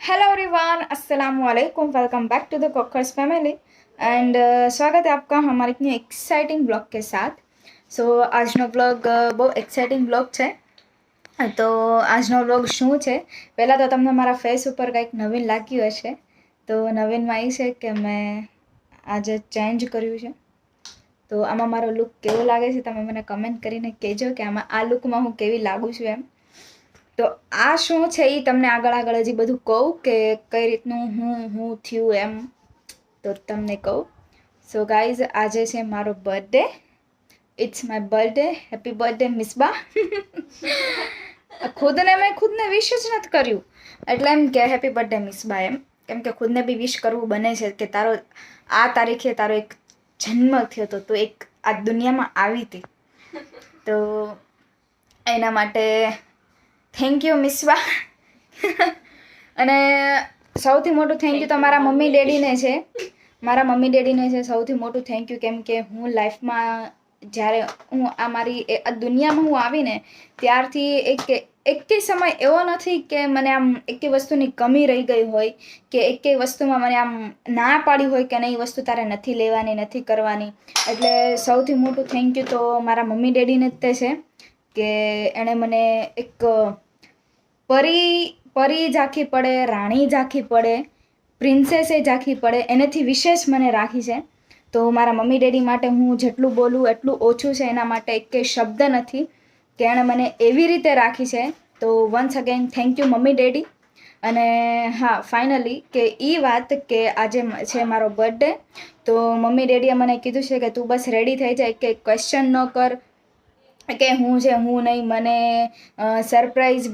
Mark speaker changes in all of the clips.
Speaker 1: Hello everyone, अस्सलाम वालेकुम। Welcome back to the Cockers family and स्वागत है आपका हमारे इतनी एक्साइटिंग ब्लॉग के साथ। આજનો બ્લોગ બહુ એક્સાઇટિંગ બ્લોગ છે। તો આજનો બ્લોગ શું છે, પહેલાં તો તમને મારા ફેસ ઉપર કંઈક નવીન લાગ્યું હશે। તો નવીનમાં એ છે કે મેં આજે ચેન્જ કર્યું છે। તો આમાં મારો લુક કેવો લાગે છે તમે મને કમેન્ટ કરીને કહેજો કે આમાં આ લુકમાં હું કેવી લાગું છું એમ। તો આ શું છે એ તમને આગળ હજી બધું કહું કે કઈ રીતનું હું થયું એમ, તો તમને કહું। સો ગાઈઝ, આજે છે મારો birthday. It's my birthday. Happy birthday Misba. મેં ખુદને વિશ જ નથી કર્યું, એટલે એમ કે હેપી બર્થડે મિસબા એમ, કેમ કે ખુદને બી વિશ કરવું બને છે કે તારો આ તારીખે તારો એક જન્મ થયો હતો, તો એક આ દુનિયામાં આવી હતી, તો એના માટે થેન્ક યુ મિસબા। અને સૌથી મોટું થેન્ક યુ તો મારા મમ્મી ડેડીને છે। મારા મમ્મી ડેડીને છે સૌથી મોટું થેન્ક યુ, કેમ કે હું લાઈફમાં જ્યારે હું આ મારી આ દુનિયામાં હું આવીને ત્યારથી એકેય સમય એવો નથી કે મને આમ એકેય વસ્તુની કમી રહી ગઈ હોય કે એકેય વસ્તુમાં મને આમ ના પાડી હોય કે નહીં, વસ્તુ તારે નથી લેવાની, નથી કરવાની। એટલે સૌથી મોટું થેન્ક યુ તો મારા મમ્મી ડેડીને જ તે છે કે એણે મને એક પરી ઝાંખી પડે, રાણી ઝાંખી પડે, પ્રિન્સેસે ઝાંખી પડે, એનાથી વિશેષ મને રાખી છે। તો મારા મમ્મી ડેડી માટે હું જેટલું બોલું એટલું ઓછું છે, એના માટે એકેય શબ્દ નથી કે એણે મને એવી રીતે રાખી છે। તો once again thank you mummy daddy. અને હા, ફાઇનલી કે એ વાત કે આજે છે મારો બર્થડે, તો મમ્મી ડેડીએ મને કીધું છે કે તું બસ રેડી થઈ જાય, કે ક્વેશ્ચન ન કર કે હું છે હું નહીં। મને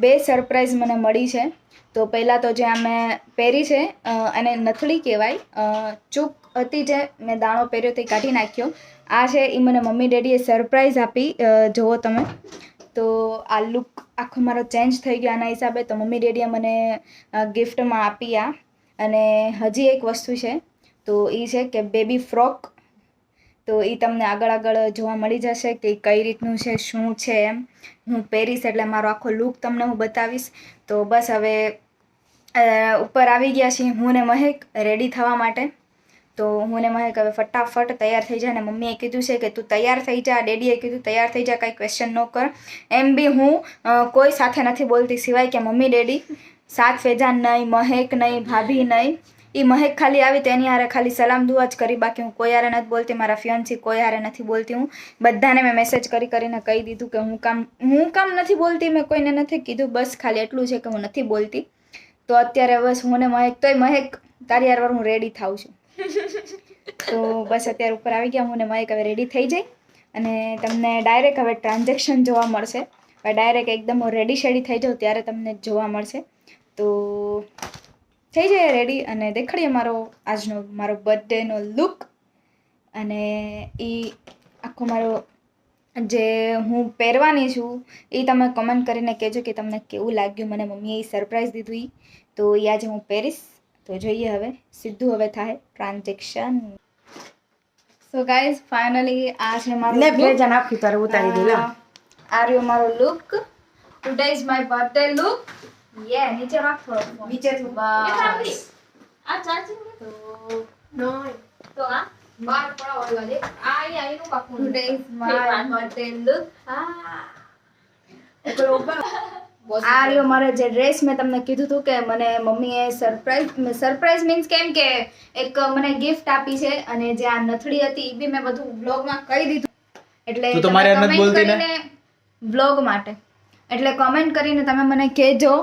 Speaker 1: બે સરપ્રાઈઝ મને મળી છે। તો પહેલાં તો જે આ મેં પહેરી છે એને નથળી કહેવાય, ચૂક હતી જે મેં દાણો પહેર્યો તે કાઢી નાખ્યો। આ છે એ મને મમ્મી ડેડીએ સરપ્રાઈઝ આપી, જુઓ તમે। તો આ લુક આખો મારો ચેન્જ થઈ ગયો આના હિસાબે, તો મમ્મી ડેડીએ મને ગિફ્ટમાં આપી આ। અને હજી એક વસ્તુ છે, તો એ છે કે બેબી ફ્રોક। તો એ તમને આગળ જોવા મળી જશે કે કઈ રીતનું છે, શું છે એમ। હું પહેરીશ એટલે મારો આખો લુક તમને હું બતાવીશ। તો બસ હવે ઉપર આવી ગયા છીએ હું ને મહેક રેડી થવા માટે। તો હું ને મહેક હવે ફટાફટ તૈયાર થઈ જાય, અને મમ્મીએ કીધું છે કે તું તૈયાર થઈ જા, ડેડીએ કીધું તૈયાર થઈ જા, કાંઈ ક્વેશ્ચન ન કર। એમ બી હું કોઈ સાથે નથી બોલતી સિવાય કે મમ્મી ડેડી, સાત ફેજાન નહીં, મહેક નહીં, ભાભી નહીં। એ મહેક ખાલી આવી તો એની હારે ખાલી સલામ દુઆ જ કરી, બાકી હું કોઈ હારે નથી બોલતી, મારા ફિયોન્સી કોઈ હારે નથી બોલતી। હું બધાને મેં મેસેજ કરીને કહી દીધું કે હું કામ નથી બોલતી, મેં કોઈને નથી કીધું, બસ ખાલી એટલું છે કે હું નથી બોલતી। તો અત્યારે બસ હું ને મહેક, તોય મહેક તારી યાર હું રેડી થાઉં છું। તો બસ અત્યારે ઉપર આવી ગયા હું ને મહેક, હવે રેડી થઈ જાય અને તમને ડાયરેક્ટ હવે ટ્રાન્ઝેક્શન જોવા મળશે। હવે ડાયરેક્ટ એકદમ રેડી શેડી થઈ જાઉં ત્યારે તમને જોવા મળશે। તો થઈ જાય રેડી અને દેખાડીએ આજનો મારો બર્થડેનો લુક। અને એ આખો મારો જે હું પહેરવાની છું એ તમે કમેન્ટ કરીને કહેજો કે તમને કેવું લાગ્યું। મને મમ્મીએ એ સરપ્રાઈઝ દીધું તો એ આજે હું પહેરીશ। તો જોઈએ હવે સીધું હવે થાય ટ્રાન્ઝેક્શન। સો ગાઈઝ, ફાઇનલી આ છે મારો આ રહ્યો મારો look. Today is my birthday look. નીચે રાખ થોડો, નીચે બસ। આ ચાર્જિંગ તો આ બાર પડાવવા દે, આ આઈનું કાપું। Today is my birthday look. આ રહ્યો મારો જે ડ્રેસ મેં તમને કીધું હતું કે મને મમ્મીએ સરપ્રાઈઝ મીન્સ કેમ કે એક મને ગિફ્ટ આપી છે, અને જે આ નથડી હતી એ બી મેં બધું બ્લોગમાં કહી દીધું, એટલે કમેન્ટ કરીને બ્લોગ માટે, એટલે કમેન્ટ કરીને તમે મને કહેજો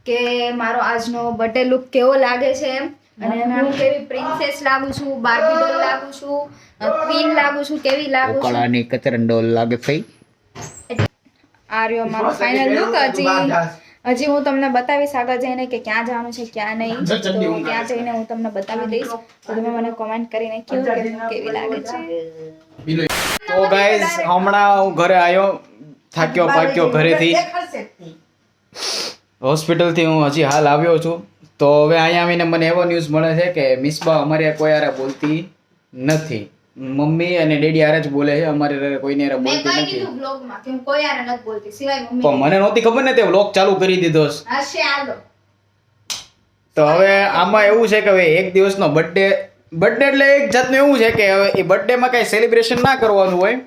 Speaker 1: કે મારો આજનો બર્થડે લુક કેવો લાગે છે એમ, અને હું કેવી પ્રિન્સેસ લાગુ છું, બાર્બી ડોલ લાગુ છું, ક્વીન લાગુ છું, કેવી લાગુ છું,
Speaker 2: કળાની કતરન ડોલ લાગે થઈ।
Speaker 1: આ રહ્યો મારો ફાઇનલ લુક। હજી હું તમને બતાવીશ આગળ જઈને કે ક્યાં જવાનું છે ક્યાં નહીં, તો ત્યાં જઈને હું તમને બતાવી દઈશ। તો તમે મને કોમેન્ટ કરીને કહો કે કેવી લાગે છે।
Speaker 2: તો ગાઈઝ, હમણાં હું ઘરે આવ્યો, થાક્યો પાક્યો ઘરેથી, હોસ્પિટલથી હું હજી હાલ આવ્યો છું। તો હવે અહીંયા આવીને મને એવો ન્યૂઝ મળે છે કે મિસબા અમારે કોઈ હારે બોલતી નથી, મમ્મી અને ડેડી હારે જ બોલે છે, અમારે કોઈને હારે બોલતી નથી। પણ મને નહોતી ખબર ને, તે વ્લોગ ચાલુ કરી દીધો। તો હવે આમાં એવું છે કે હવે એક દિવસનો બર્થડે એટલે એક જાતનું એવું છે કે હવે એ બર્થડેમાં કાંઈ સેલિબ્રેશન ના કરવાનું હોય,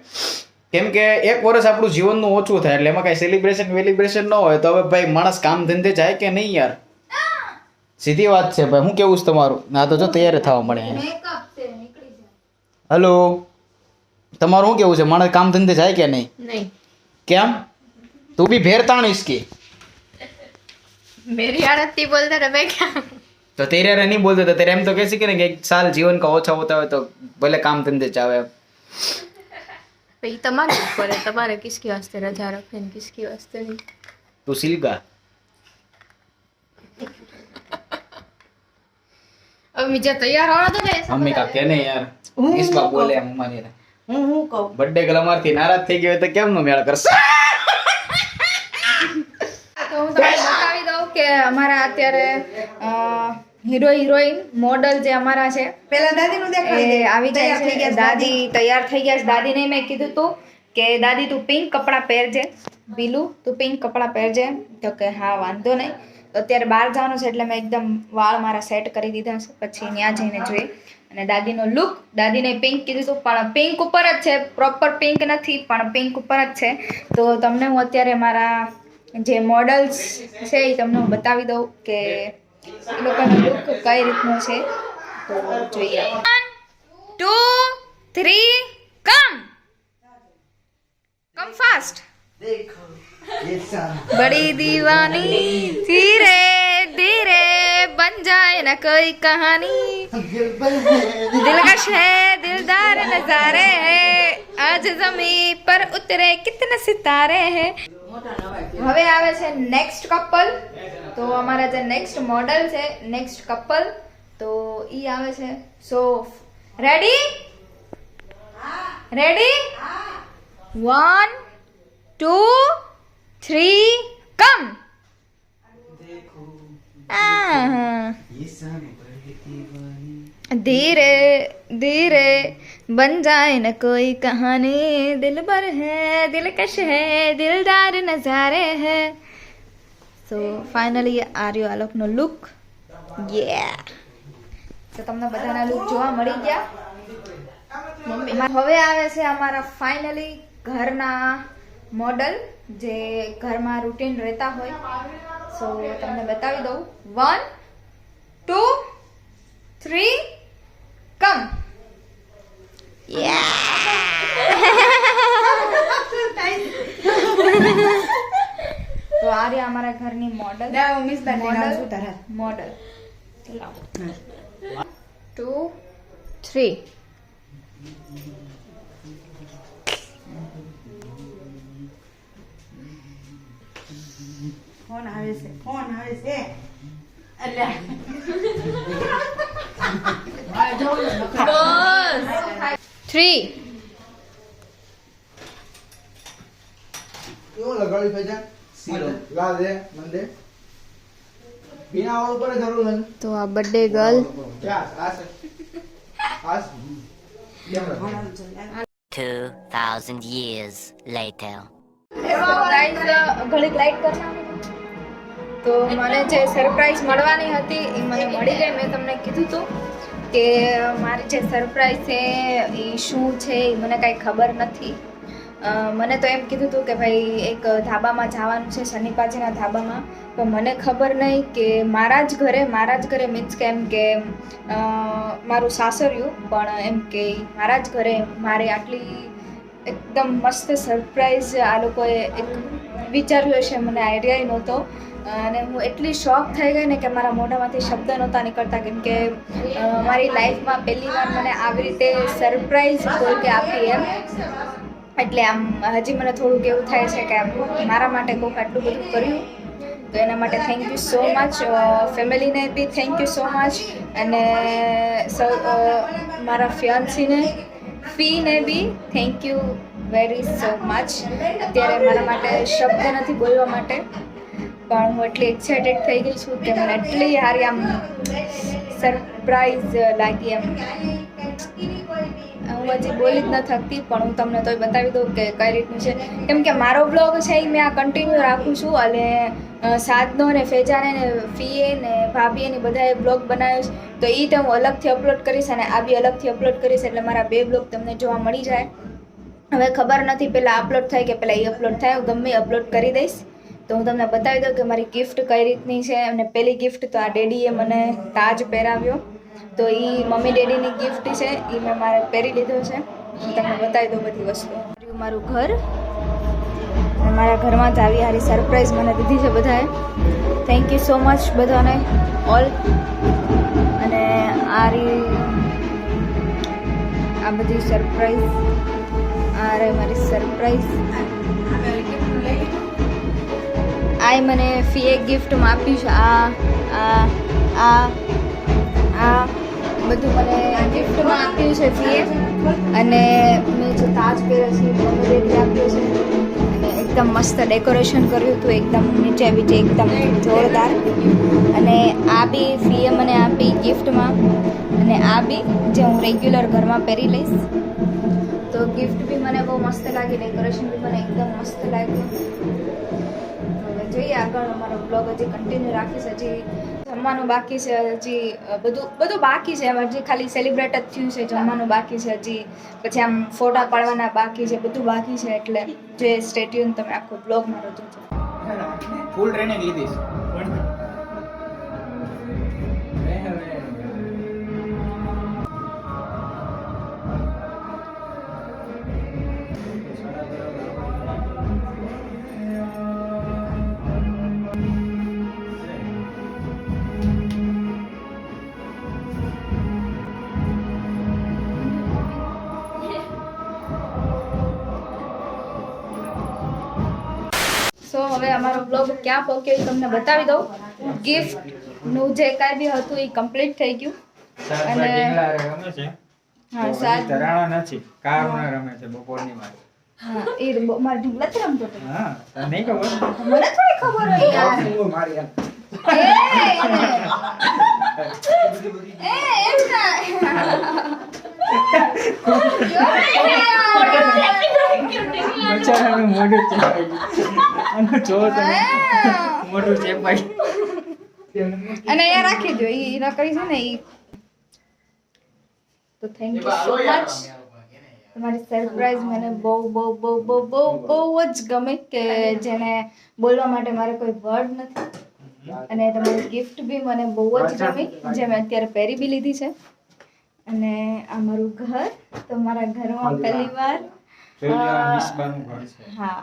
Speaker 2: કેમ કે એક વર્ષ આપણું જીવનનું ઓછું થાય એટલે એમાં કાંઈ સેલિબ્રેશન ન હોય. તો હવે ભાઈ માણસ કામ ધંધે જાય કે નહીં યાર? સીધી વાત છે ભાઈ. હું કેવું છે તમારું? ના તો જો તૈયાર થવા મળે. હલો, તમારું શું કેવું છે? માણસ કામ ધંધે જાય કે નહીં?
Speaker 3: नहीं
Speaker 2: કેમ? તું બી ભેરતાણીશ કે?
Speaker 3: मेरी आदत थी बोलते रहे मैं क्या
Speaker 2: तो तेरे रे नहीं बोलते तो तेरे एम तो कैसे करेंगे? एक साल जीवन का ओछा होता है तो भले काम धंधे जावे.
Speaker 3: भाई तुम्हारे ऊपर है, तुम्हारे किसकी वास्ते रजा रखे ने किसकी वास्ते नहीं.
Speaker 2: तू सिलगा.
Speaker 3: अब मुझे तैयार होना तो नहीं.
Speaker 2: मम्मी का कहने यार इस बात बोले हम मानी रे
Speaker 4: હું કહું
Speaker 2: बर्थडे ग्लैमर थी नाराज થઈ ગયો તો કેમ નો મેળ કરશે?
Speaker 1: તો હું તમને બતાવી દઉં કે અમારા અત્યારે હીરો હિરોઈન મોડલ જે અમારા છે
Speaker 4: પેલા દાદીનું દેખાડી દે.
Speaker 1: એ આવી જાય
Speaker 4: તૈયાર થઈ
Speaker 1: છે.
Speaker 4: ગયા છે
Speaker 1: દાદી તૈયાર થઈ ગયા છે. દાદીને મેં કીધું તું કે દાદી તું પિંક કપડાં પહેરજે, બીલું તું પિંક કપડાં પહેરજે. તો કે હા વાંધો નહીં. તો અત્યારે બહાર જવાનું છે એટલે મેં એકદમ વાળ મારા સેટ કરી દીધા છે, પછી ત્યાં જઈને જોઈએ. અને દાદીનો લુક, દાદીને પિંક કીધું હતું પણ પિંક ઉપર જ છે, પ્રોપર પિંક નથી પણ પિંક ઉપર જ છે. તો તમને હું અત્યારે મારા જે મોડલ્સ છે એ તમને હું બતાવી દઉં કે એ લોકોનો લુક કઈ રીતનો છે. તો જોઈએ. 1 2 3 કમ ફાસ્ટ. बड़ी दीवानी धीरे धीरे बन जाए ना कोई कहानी, दिलकश है दिलदार नजारे है, आज जमीन पर उतरे कितने सितारे हैं. હવે આવે છે નેક્સ્ટ કપલ. તો અમારા જે નેક્સ્ટ મોડલ છે, નેક્સ્ટ કપલ, તો ઈ આવે છે. સો રેડી રેડી 1 2 3 कम. धीरे धीरे बन जाए न कोई कहानी, दिल भर है दिलकश है दिलदार नजारे है. સો ફાઇનલી આ રહ્યો આ લોકનો લુક. તો તમને બધાના લુક જોવા મળી ગયા. હવે આવે છે અમારા ફાઇનલી ઘરના મોડલ જે ઘરમાં રૂટીન રહેતા હોય. સો તમને બતાવી દઉં. 1 2 3 કમ. તો આ રહ્યા અમારા ઘરની મોડલ.
Speaker 4: લાવ મિસબાન લઈને આવું છું તારા.
Speaker 1: મોડલ 2 3
Speaker 4: ફોન આવે છે, ફોન આવે છે. અલ્યા આ જો નખરા.
Speaker 1: 3
Speaker 5: क्यों लगाड़ी भेजा ला दे मंदे बिना और ऊपर जरूर है
Speaker 1: તો આ બર્થડે ગર્લ
Speaker 5: क्या आज आज
Speaker 4: ભણાવું છે.
Speaker 6: 2,000 years later.
Speaker 1: ઘડીક લાઈટ કરી નાખો. તો મને જે સરપ્રાઈઝ મળવાની હતી એ મને મળી ગઈ. મેં તમને કીધું હતું કે મારી જે સરપ્રાઈઝ છે એ શું છે એ મને કાંઈ ખબર નથી. મને તો એમ કીધું હતું કે ભાઈ એક ધાબામાં જવાનું છે, શનિપાજીના ધાબામાં. પણ મને ખબર નહીં કે મારા જ ઘરે મીન્સ કે એમ કે મારું સાસરિયું પણ એમ કે મારા જ ઘરે મારે આટલી એકદમ મસ્ત સરપ્રાઈઝ આ લોકોએ એક વિચાર્યું હશે, મને આઈડિયા નહોતો. અને હું એટલી શોક થઈ ગઈ ને કે મારા મોઢામાંથી શબ્દ નહોતા નીકળતા, કેમ કે મારી લાઈફમાં પહેલી વાર મને આવી રીતે સરપ્રાઈઝ કોઈકે આપી એમ. એટલે આમ હજી મને થોડુંક એવું થાય છે કે મારા માટે કોઈક આટલું બધું કર્યું. તો એના માટે થેન્ક યુ સો મચ. ફેમિલીને બી થેન્ક યુ સો મચ. અને મારા ફિયાન્સીને ફીને બી thank you very so much. અત્યારે મારા માટે શબ્દ નથી બોલવા માટે, પણ હું એટલી એક્સાઇટેડ થઈ ગઈ છું કે મને એટલી સારી આમ સરપ્રાઈઝ લાગી એમ. હું હજી બોલી જ ન થકતી, પણ હું તમને તોય બતાવી દઉં કે કઈ રીતનું છે. કેમ કે મારો બ્લોગ છે એ મેં આ કન્ટિન્યુ રાખું છું અને સાધનો ને ફેજાને ને ફીએ ને ભાભીએ ને બધાએ બ્લોગ બનાવ્યો છે તો એ તો હું અલગથી અપલોડ કરીશ અને આ બી અલગથી અપલોડ કરીશ એટલે મારા 2 બ્લોગ તમને જોવા મળી જાય. હવે ખબર નથી પહેલાં અપલોડ થાય કે પહેલાં એ અપલોડ થાય, હું ગમે અપલોડ કરી દઈશ. તો હું તમને બતાવી દઉં કે મારી ગિફ્ટ કઈ રીતની છે. અને પહેલી ગિફ્ટ તો આ ડેડીએ મને તાજ પહેરાવ્યો, તો એ મમ્મી ડેડીની ગિફ્ટ છે, એ મેં મારે પહેરી લીધો છે. હું તમને બતાવી દઉં બધી વસ્તુ. મારું ઘર, અને મારા ઘરમાં તો આવી સારી સરપ્રાઈઝ મને દીધી છે બધાએ. થેન્ક યુ સો મચ બધાને ઓલ. અને આ બધી સરપ્રાઈઝ, આ રહી મારી સરપ્રાઈઝ. આ મને ફીએ ગિફ્ટમાં આપ્યું છે. આ બધું મને ગિફ્ટમાં આપ્યું છે ફીએ. અને મેં જે તાજ પહેર્યો છે મમ્મી ડેડી આપ્યો છે. અને એકદમ મસ્ત ડેકોરેશન કર્યું હતું, એકદમ નીચે બીચે એકદમ જોરદાર. અને આ બી ફીએ મને આપી ગિફ્ટમાં. અને આ બી જે હું રેગ્યુલર ઘરમાં પહેરી લઈશ. તો ગિફ્ટ બી મને બહુ મસ્ત લાગી, ડેકોરેશન બી મને એકદમ મસ્ત લાગ્યું. હવે જોઈએ આગળ અમારો બ્લોગ હજી કન્ટિન્યુ રાખીશ. હજી જમવાનું બાકી છે, હજી બધું બાકી છે. હજી ખાલી સેલિબ્રેટ જ થયું છે, જમવાનું બાકી છે હજી, પછી આમ ફોટા પાડવાના બાકી છે, બધું બાકી છે. એટલે જે સ્ટેટ્યુન તમે આખો બ્લોગ મારો જોજો.
Speaker 2: ફૂલ ટ્રેનિંગ લીધી છે.
Speaker 1: સો હવે અમારો બ્લોગ ક્યાં પહોંચ્યો એ તમને બતાવી દઉં. ગિફ્ટનું જે કાંઈ બી હતું એ કમ્પ્લીટ થઈ ગયું. અને હા
Speaker 2: તરાણા નથી, કારના રમે છે બપોરની વાર.
Speaker 1: હા એ મારા ઢીંગલા થી રમતો હતો.
Speaker 2: હા, તને નહીં ખબર?
Speaker 1: મને થોડી ખબર હોય યાર.
Speaker 5: મારી યાર.
Speaker 1: એમ ના.
Speaker 2: બચારાનું મોઢું ચેપાઈ ગયું. જો તમે મોઢું ચેપાઈ.
Speaker 1: અને અહીંયા રાખી દો, એ નકરી છે ને એ. તો થેન્ક યુ સો મચ. તમારી સરપ્રાઈઝ મને બહુ બહુ બહુ બહુ બહુ બહુ જ ગમે, કે જેને બોલવા માટે મારે કોઈ વર્ડ નથી. અને તમારી ગિફ્ટ બી મને બહુ જ ગમી, જે મેં અત્યારે પહેરી બી લીધી છે. અને આ મારું ઘર, તો મારા ઘરમાં પહેલી વાર હા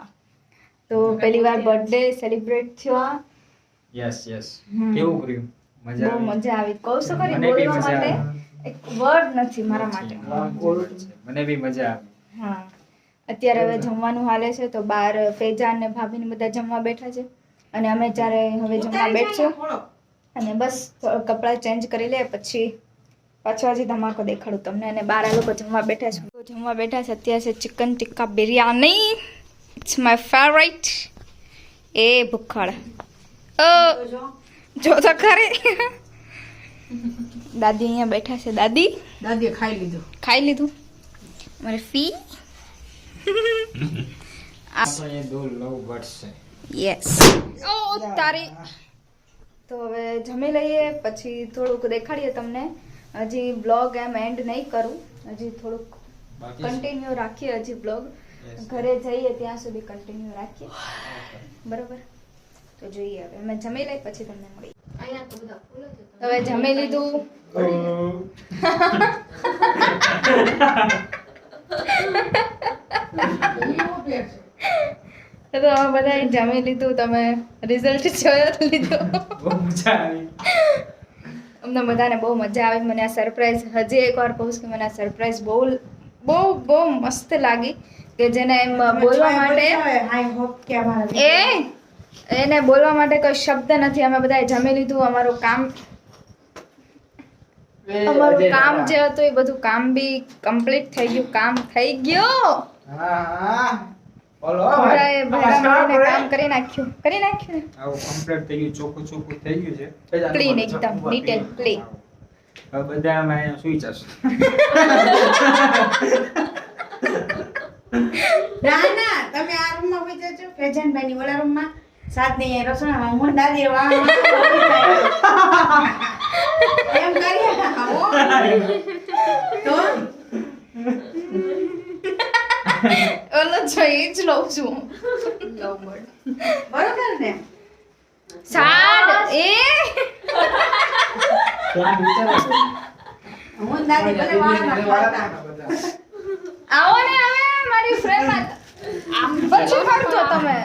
Speaker 1: તો પહેલી વાર બર્થડે સેલિબ્રેટ થયો.
Speaker 2: યસ કેવું કર્યું? મજા
Speaker 1: બહુ
Speaker 2: આવી?
Speaker 1: મજા આવી. કહું છું ખરી,
Speaker 2: મને બી
Speaker 1: બોલવા
Speaker 2: મજા
Speaker 1: માટે
Speaker 2: આવી.
Speaker 1: એક વર્ડ નથી મારા માટે.
Speaker 2: મને બી મજા આવી.
Speaker 1: હા અત્યારે હવે જમવાનું હાલે છે, તો બહાર ફેજાન ને ભાભીને બધા જમવા બેઠા છે. અને અમે જ્યારે હવે જમવા બેઠશું અને બસ કપડાં ચેન્જ કરી લે પછી પાછો હજી ધમાકો દેખાડું તમને. અને બહાર આ લોકો જમવા બેઠા છે. જમવા બેઠા છે અત્યારે છે chicken tikka biryani. It's my favourite. એ ભૂખડ જો તો ખરી. દાદી અહીંયા બેઠા છે. દાદીએ ખાઈ લીધું. મારી ફી યસ. ઓ તારી. તો હવે જમી લઈએ પછી થોડુંક દેખાડીએ તમને. હજી બ્લોગ એમ એન્ડ નહીં કરું, હજી થોડુંક કન્ટિન્યુ રાખીએ. હજી બ્લોગ ઘરે જઈએ ત્યાં સુધી કન્ટિન્યુ રાખીએ, બરોબર? તો જોઈએ હવે અમે જમી લઈએ પછી તમને મળીએ. હવે જમી લીધું. તો અમે બધાએ જમી લીધું. તમે રિઝલ્ટ જોયો લીધું. અમને બધાને બહુ મજા આવી. મને આ સરપ્રાઈઝ હજી એકવાર કહું છું કે મને આ સરપ્રાઈઝ બહુ બહુ બહુ મસ્ત લાગી, કે જેને એમ બોલવા માટે એને બોલવા માટે કોઈ શબ્દ નથી. અમે બધાએ જમી લીધું. અમારું કામ જે હતું એ બધું કામ બી કમ્પ્લીટ થઈ ગયું. કામ થઈ ગયું. બધાએ ભેગા મળીને કામ કરી નાખ્યું ને.
Speaker 2: આવું કમ્પ્લીટ થઈ ગયું, ચોખ્ખું થઈ ગયું છે.
Speaker 1: ક્લીન, એકદમ નીટ એન્ડ ક્લીન.
Speaker 2: હવે બધા અમે અહીંયા સુઈ જશું.
Speaker 4: ના તમે આ રૂમમાં હોઈ જજો, ફેજાનભાઈની ઓલા રૂમમાં સાતની રસોડામાં હું દાદી એમ કરીએ તો
Speaker 1: ઓલો જો એ જ લઉં છું
Speaker 4: બરોબર ને
Speaker 1: સાડ એ
Speaker 4: હું દાદી ભલે વાળના ખાતા
Speaker 1: આવો ને હવે મારી ફ્રેન્ડ પછી કરતો તમે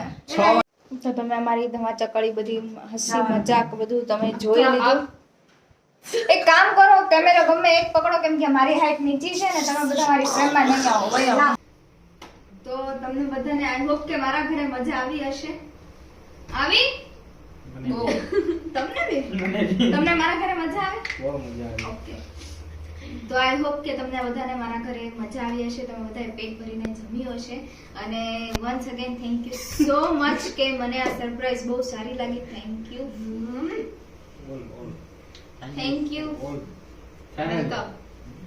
Speaker 1: તો તમે અમારી ધમાચકડી બધી હસી મજાક બધું તમે જોઈ લીધું એક કામ કરો કેમેરો ગમે એક પકડો કેમ કે મારી હાઈટ નીચી છે ને તમે બધા મારી ફ્રેન્ડમાં નહીં આવો વહી આવો તો તમને બધાને આઈ હોપ કે મારા ઘરે મજા આવી હશે આવી ઓ, તમને બી તમને મારા ઘરે મજા આવે
Speaker 2: બહુ મજા આવી
Speaker 1: ઓકે તો આઈ હોપ કે તમને બધાને મારા ઘરે મજા આવી હશે તમે બધાએ પેટ ભરીને જમ્યું હશે અને once again thank you so much કે મને આ સરપ્રાઈઝ બહુ સારી લાગી thank you thank U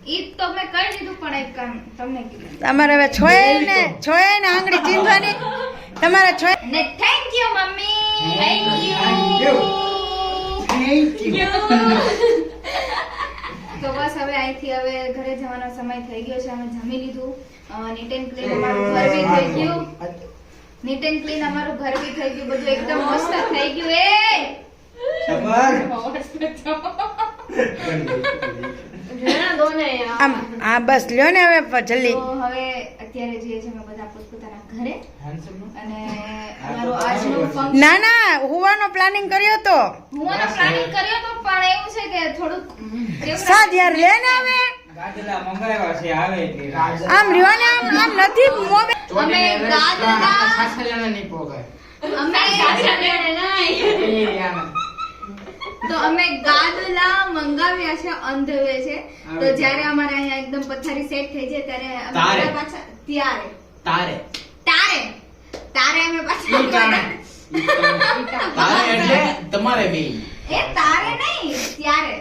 Speaker 1: E તો મેં કહી દીધું પણ એક કામ તમને કીધું
Speaker 4: તમારે હવે છોય ને આંગળી ચીંધવાની તમારે છોય
Speaker 1: ને thank you mummy thank you તો બસ હવે અહીંથી હવે ઘરે જવાનો સમય થઈ ગયો છે અમે જમી લીધું નીટ એન્ડ ક્લીન અમારું ઘર બી થઈ ગયું નીટ એન્ડ ક્લીન અમારું ઘર બી થઈ ગયું બધું એકદમ મસ્ત થઈ ગયું એ
Speaker 3: ઘણા દો ને યાર.
Speaker 4: આમ આ બસ લ્યો ને હવે જલ્દી
Speaker 1: તો હવે અત્યારે જઈએ છીએ અમે બધા પોતપોતાના ઘરે અને અમારો આજનો ફંક્શન
Speaker 4: ના ના હુવાનો પ્લાનિંગ કર્યો તો
Speaker 1: હું આનો પ્લાનિંગ કર્યો તો પણ એવું છે કે થોડુંક એવું
Speaker 4: સાદ યાર લે ને હવે
Speaker 5: ગાજલા મંગાવ્યા છે આવે એટલે
Speaker 4: આમ રહ્યો ને આમ નથી મોબાઈલ
Speaker 1: અમે ગાદલા
Speaker 5: ખાસા નહીં પોગાય
Speaker 1: અમે તો અમે ગાદલા મંગાવ્યા છે ઓન ધ વે છે તો જ્યારે અમારે અહીંયા એકદમ પથારી સેટ થઈ જાય ત્યારે અમે
Speaker 5: તારે.
Speaker 1: બધા પાછા ત્યારે
Speaker 5: તારે
Speaker 1: તારે અમે પાછા
Speaker 5: તારે એટલે તમારે બે
Speaker 1: એ તારે નહીં ત્યારે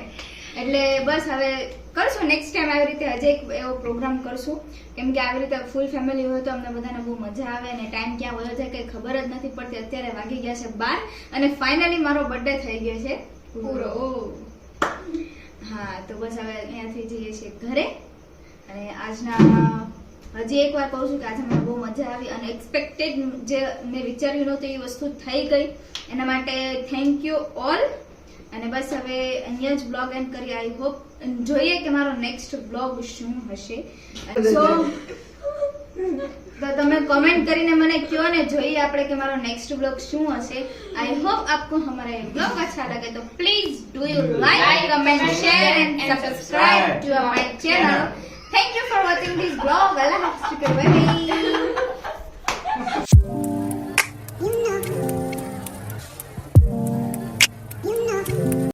Speaker 1: એટલે બસ હવે કરશું નેક્સ્ટ ટાઈમ આવી રીતે હજી એક એવો પ્રોગ્રામ કરશું કેમ કે આવી રીતે ફૂલ ફેમિલી હોય તો અમને બધાને બહુ મજા આવે અને ટાઈમ ક્યાં વયો જાય કંઈ ખબર જ નથી પડતી અત્યારે વાગી ગયા છે 12 અને ફાઇનલી મારો બર્થડે થઈ ગયો છે પૂરો હા તો બસ હવે અહીંયાથી જઈએ છીએ ઘરે અને આજના હજી એકવાર કહું છું કે આજે મને બહુ મજા આવી અને એક્સપેક્ટેડ જે મેં વિચાર્યું નહોતું એ વસ્તુ થઈ ગઈ એના માટે થેન્ક યુ ઓલ અને બસ હવે અહીંયા જ બ્લોગ એન્ડ કરી આઈ હોપ જોઈએ કે મારો નેક્સ્ટ બ્લોગ શું હશે સો તો તમે કમેન્ટ કરીને મને કહો ને જોઈએ આપણે કે મારો નેક્સ્ટ બ્લોગ શું હશે आई होप आपको हमारा ये ब्लॉग अच्छा लगे तो please do you like comment share and subscribe to my channel thank you for watching this blog अल्लाह हाफिज बाय बाय